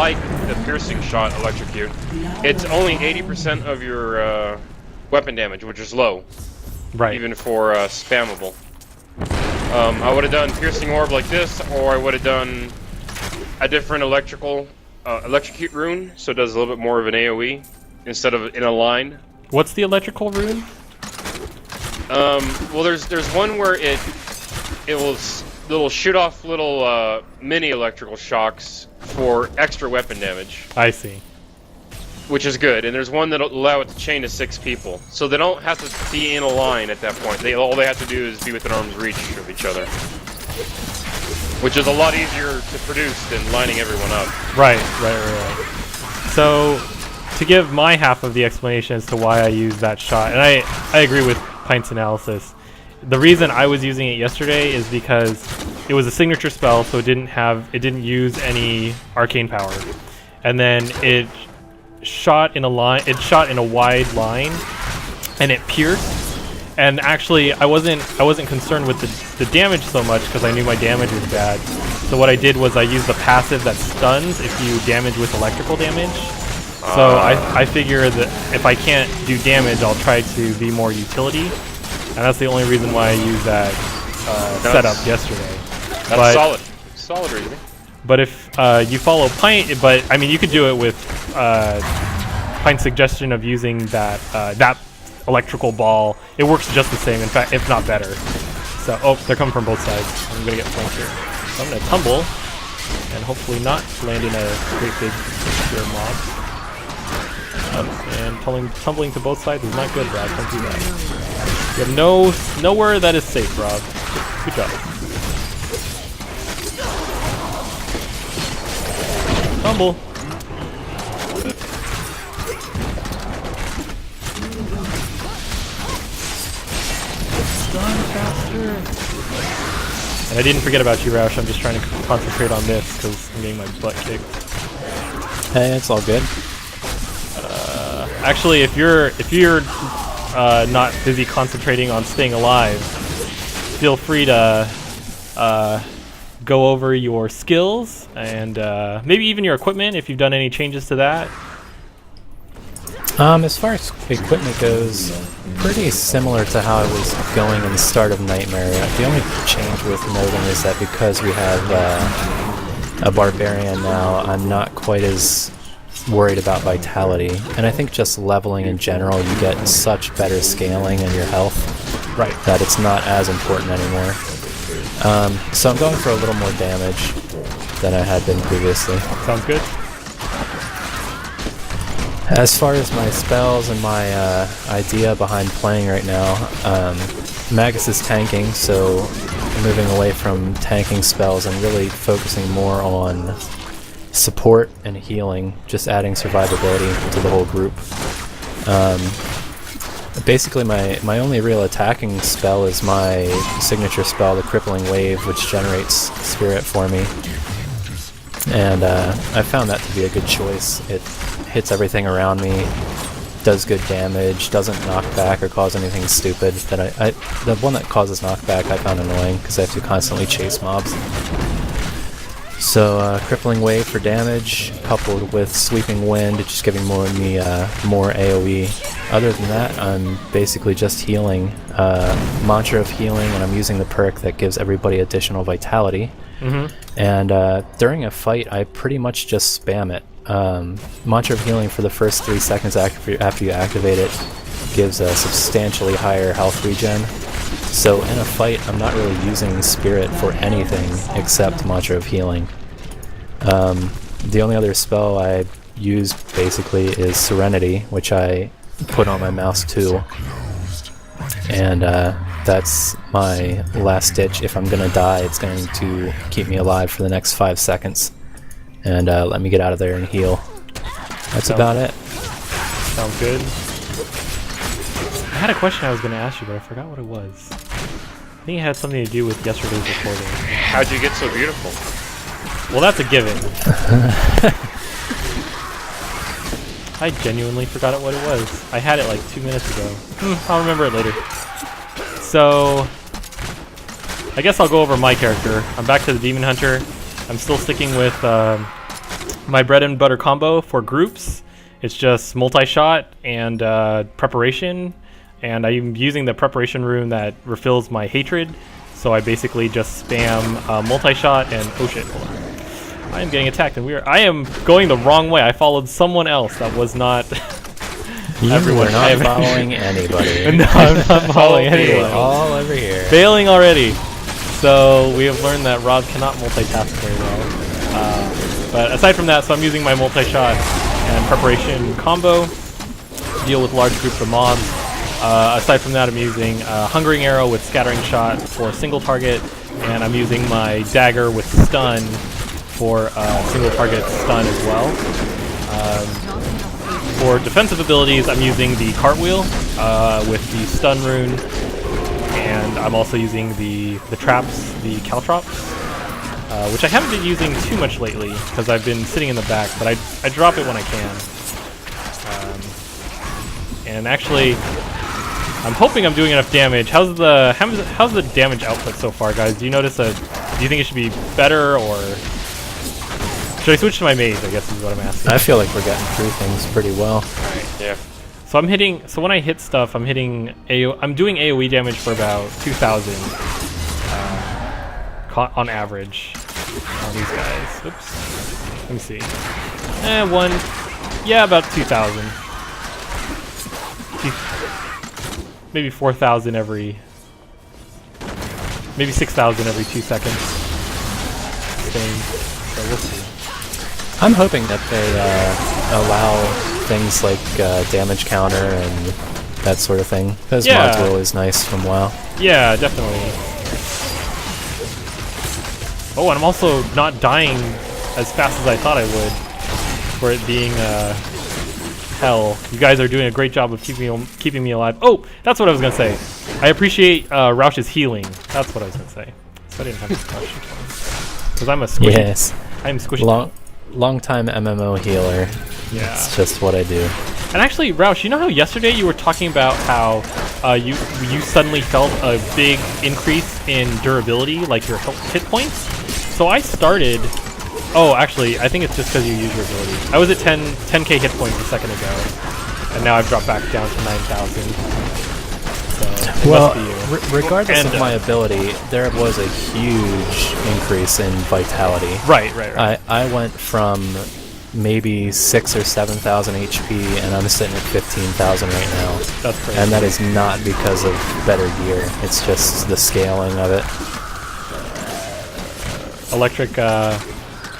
like the piercing shot electrocute. It's only 80% of your weapon damage, which is low. Right. Even for spammable. I would have done piercing orb like this, or I would have done a different electrocute rune, so it does a little bit more of an AoE instead of in a line. What's the electrical rune? Well, there's one where it'll shoot off little mini electrical shocks for extra weapon damage. I see. Which is good, and there's one that'll allow it to chain to 6 people, so they don't have to be in a line at that point. All they have to do is be within arm's reach of each other, which is a lot easier to produce than lining everyone up. Right. So, to give my half of the explanation as to why I use that shot, and I agree with Pint's analysis. The reason I was using it yesterday is because it was a signature spell, so it didn't use any arcane power, and then it shot in a line. It shot in a wide line, and it pierced. And actually, I wasn't concerned with the damage so much because I knew my damage was bad. So what I did was I used the passive that stuns if you damage with electrical damage. So I figure that if I can't do damage, I'll try to be more utility, and that's the only reason why I used that setup yesterday. That's solid reasoning. But if you follow Pint, but I mean, you could do it with Pint's suggestion of using that electrical ball. It works just the same, in fact, if not better. So, oh, they're coming from both sides. I'm gonna get flanked here. So I'm gonna tumble, and hopefully not land in a great big obscure mob. And tumbling to both sides is not good, Rob. Don't do that. You have nowhere that is safe, Rob. Good job. Tumble. Stun faster. And I didn't forget about you, Roush. I'm just trying to concentrate on this because I'm getting my butt kicked. Hey, it's all good. Actually, if you're not busy concentrating on staying alive, feel free to go over your skills and maybe even your equipment if you've done any changes to that. As far as equipment goes, pretty similar to how I was going in the start of Nightmare. The only change worth noting is that because we have a barbarian now, I'm not quite as worried about vitality, and I think just leveling in general, you get such better scaling in your health, right, that it's not as important anymore. So I'm going for a little more damage than I had been previously. Sounds good. As far as my spells and my idea behind playing right now, Magus is tanking, so I'm moving away from tanking spells and really focusing more on support and healing, just adding survivability to the whole group. Basically my only real attacking spell is my signature spell, the Crippling Wave, which generates spirit for me. And I found that to be a good choice. It hits everything around me, does good damage, doesn't knock back or cause anything stupid. The one that causes knockback I found annoying because I have to constantly chase mobs. So Crippling Wave for damage, coupled with Sweeping Wind, just giving more AoE. Other than that, I'm basically just healing. Mantra of Healing, and I'm using the perk that gives everybody additional vitality. Mm-hmm. And during a fight, I pretty much just spam it. Mantra of Healing for the first 3 seconds after you activate it gives a substantially higher health regen. So in a fight, I'm not really using Spirit for anything except Mantra of Healing. The only other spell I use basically is Serenity, which I put on my mouse too. And that's my last ditch. If I'm gonna die, it's going to keep me alive for the next 5 seconds and let me get out of there and heal. That's about it. Sounds good. I had a question I was going to ask you, but I forgot what it was. I think it had something to do with yesterday's recording. How'd you get so beautiful? Well, that's a given. I genuinely forgot what it was. I had it like 2 minutes ago. I'll remember it later. So, I guess I'll go over my character. I'm back to the Demon Hunter. I'm still sticking with my bread and butter combo for groups. It's just multi-shot and preparation, and I'm using the preparation rune that refills my hatred. So I basically just spam multi-shot and oh shit, hold on. I am getting attacked and I am going the wrong way. I followed someone else that was not Everyone are not following anybody. No, I'm not following anyone. All over here. Failing already. So we have learned that Rob cannot multitask very well. But aside from that, so I'm using my multi-shot and preparation combo to deal with large groups of mobs. Aside from that, I'm using Hungering Arrow with Scattering Shot for single target, and I'm using my Dagger with Stun for single target stun as well. For defensive abilities, I'm using the Cartwheel with the Stun rune, and I'm also using the traps, the Caltrops, which I haven't been using too much lately because I've been sitting in the back, but I drop it when I can. And actually, I'm hoping I'm doing enough damage. How's the damage output so far, guys? Do you notice do you think it should be better, or should I switch to my mage, I guess is what I'm asking. I feel like we're getting through things pretty well. Alright, yeah. So when I hit stuff, I'm doing AoE damage for about 2,000 on average on these guys. Oops. Let me see. About 2,000. Maybe 4,000 maybe 6,000 every 2 seconds. So we'll see. I'm hoping that they allow things like damage counter and that sort of thing. Those mods were always nice from WoW. Yeah, definitely. Oh, and I'm also not dying as fast as I thought I would for it being hell. You guys are doing a great job of keeping me alive. Oh, that's what I was gonna say. I appreciate Roush's healing. That's what I was gonna say. So I didn't have to touch because I'm a squishy. Yes. I'm squishy. Long-time MMO healer. Yeah. It's just what I do. And actually, Roush, you know how yesterday you were talking about how you suddenly felt a big increase in durability, like your hit points? So I started... Oh, actually, I think it's just because you use your ability. I was at 10k hit points a second ago, and now I've dropped back down to 9,000. So well, regardless of my ability, there was a huge increase in vitality. Right. I went from maybe 6,000 or 7,000 HP, and I'm sitting at 15,000 right now. That's crazy. And that is not because of better gear. It's just the scaling of it. Electric,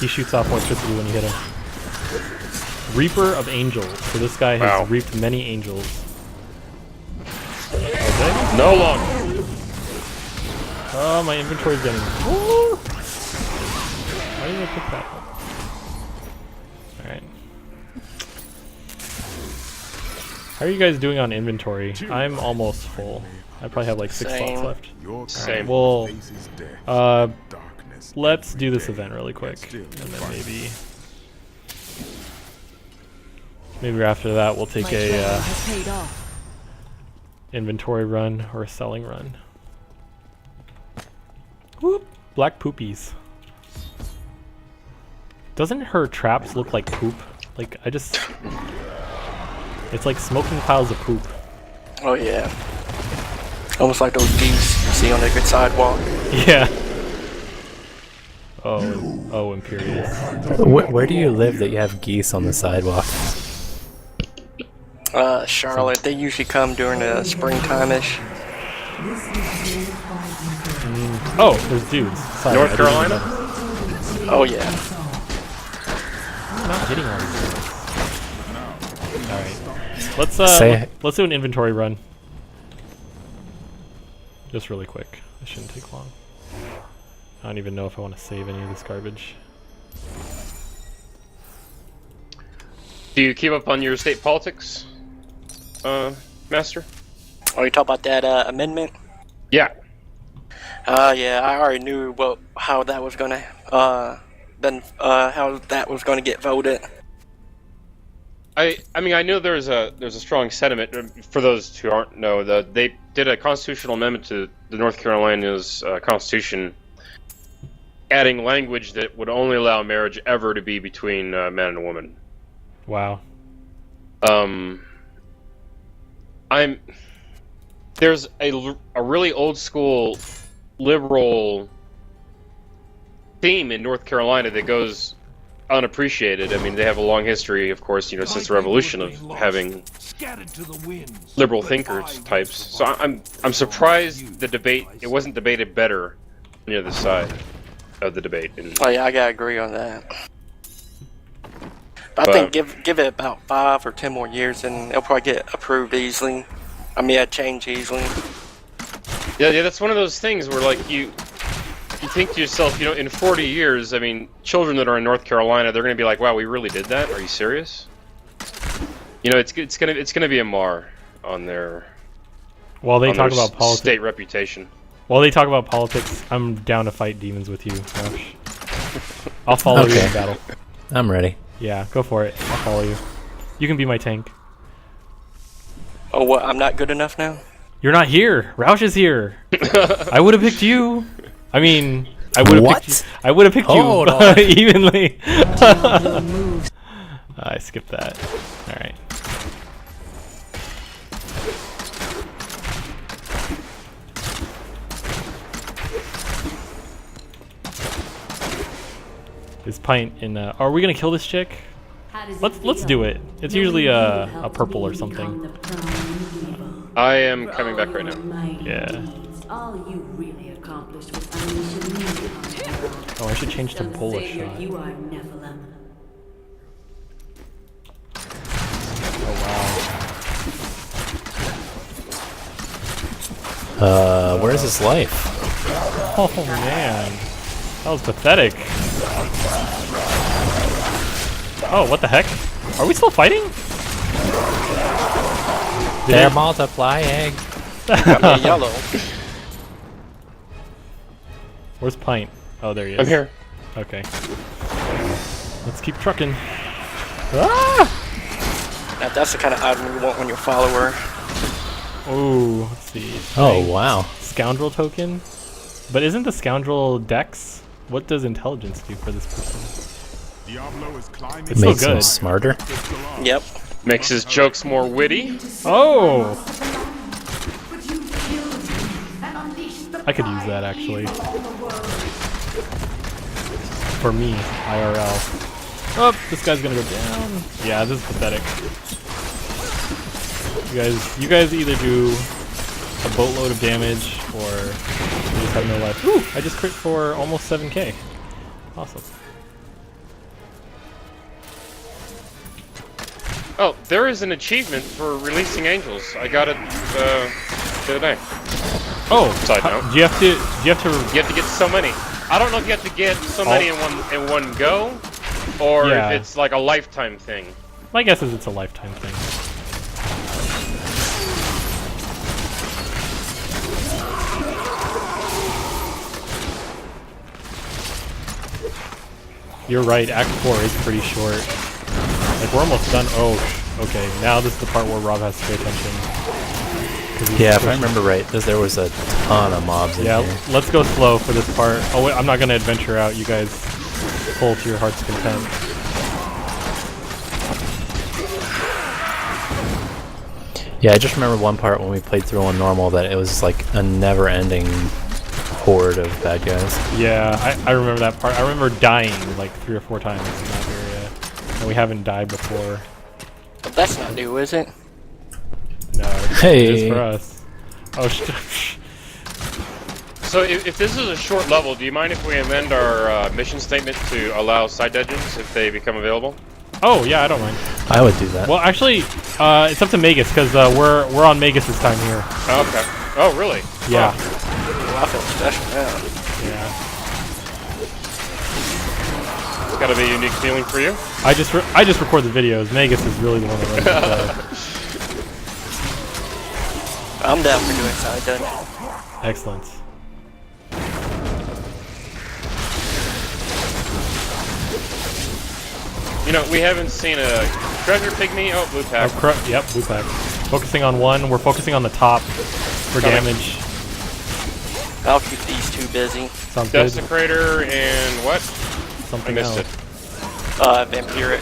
he shoots off electricity when you hit him. Reaper of Angels. So this guy has reaped many angels. Okay. No longer. Oh, my inventory's getting... Woo! Why did I pick that up? Alright. How are you guys doing on inventory? I'm almost full. I probably have like 6 slots left. Same. Well, let's do this event really quick, and then maybe after that we'll take a inventory run or a selling run. Whoop! Black poopies. Doesn't her traps look like poop? Like, it's like smoking piles of poop. Oh yeah. Almost like those geese you see on the good sidewalk. Yeah. Oh, Imperious. Where do you live that you have geese on the sidewalk? Charlotte. They usually come during the springtime-ish. Oh, there's dudes. Sorry, North Carolina? Oh yeah. I'm not hitting all these guys. Alright. Let's do an inventory run. Just really quick. It shouldn't take long. I don't even know if I want to save any of this garbage. Do you keep up on your state politics, Master? Oh, you talk about that amendment? Yeah. Yeah, I already knew how that was gonna how that was gonna get voted. I mean, I know there's a strong sentiment. For those who aren't know, they did a constitutional amendment to the North Carolina's constitution adding language that would only allow marriage ever to be between a man and a woman. Wow. There's a really old school liberal theme in North Carolina that goes unappreciated. I mean, they have a long history, of course, you know, since the revolution of having liberal thinkers types. So I'm surprised the debate, it wasn't debated better on the other side of the debate. Oh yeah, I gotta agree on that. But I think give it about 5 or 10 more years and it'll probably get approved easily. I mean, it'd change easily. Yeah, that's one of those things where, like, you think to yourself, you know, in 40 years, I mean, children that are in North Carolina, they're going to be like, wow, we really did that? Are you serious? You know, it's gonna be a mar on their While they talk about politics, state reputation. While they talk about politics, I'm down to fight demons with you, Rush. I'll follow you in battle. I'm ready. Yeah, go for it. I'll follow you. You can be my tank. Oh, what? I'm not good enough now? You're not here. Roush is here. I would have picked you. I mean, I would have picked you. I would have picked Hold you on. evenly. I skipped that. All right. Is Pint in? Are we gonna kill this chick? Let's do it. It's usually a purple or something. I am coming back right now. Yeah. All you really accomplished was unleashing me on the world. Oh, I should change to Some bullish say shot. you are Nephilim. Oh Where's his life? wow. Oh man, that was pathetic. Oh, what the heck? Are we still fighting? They're multiplying. Yeah, yellow. Where's Pint? Oh, there he is. I'm here. Okay. Let's keep trucking. Ah! Now, that's the kind of item you want when you're a follower. Ooh, let's see. Oh wow. Scoundrel token? But isn't the scoundrel dex? What does intelligence do for this person? Diablo is climbing. It's still Makes him good. smarter. Yep. Makes his jokes more witty. Oh! I could use that actually. For me, IRL. Oh, this guy's gonna go down. Yeah, this is pathetic. You guys either do a boatload of damage or you just have no life. Ooh, I just crit for almost 7k. Awesome. Oh, there is an achievement for releasing angels. I got it the other day. Oh, Side note. do you have to You have to get so many. I don't know if you have to get so many in one go, or Yeah. if it's like a lifetime thing. My guess is it's a lifetime thing. You're right, Act 4 is pretty short. Like, we're almost done. Oh, okay, now this is the part where Rob has to pay attention. 'Cause he's Yeah, if I pushing- remember right, there was a ton of mobs in Yeah, here. let's go slow for this part. Oh wait, I'm not gonna adventure out. You guys pull to your heart's content. Yeah, I just remember one part when we played through on normal that it was like a never-ending horde of bad guys. Yeah, I remember that part. I remember dying like 3 or 4 times in that area. And we haven't died before. But that's not new, is it? No, it Hey. is for us. Oh, So if this is a short level, do you mind if we amend our mission statement to allow side dungeons if they become available? oh yeah, I don't mind. I would do that. Well, actually, it's up to Magus because we're on Magus this time here. Oh, okay. Oh, really? Yeah, Well, I feel special now. yeah. It's got to be a unique feeling for you. I just record the videos. Magus is really the one that runs the show. I'm down for doing side dungeon. Excellent. You know, we haven't seen a treasure pygmy. Oh, blue pack. Yep, blue pack. Focusing on one. We're focusing on the top for Coming. damage. I'll keep these two busy. Sounds good. Desecrator and what? I Something missed else. it. Vampiric.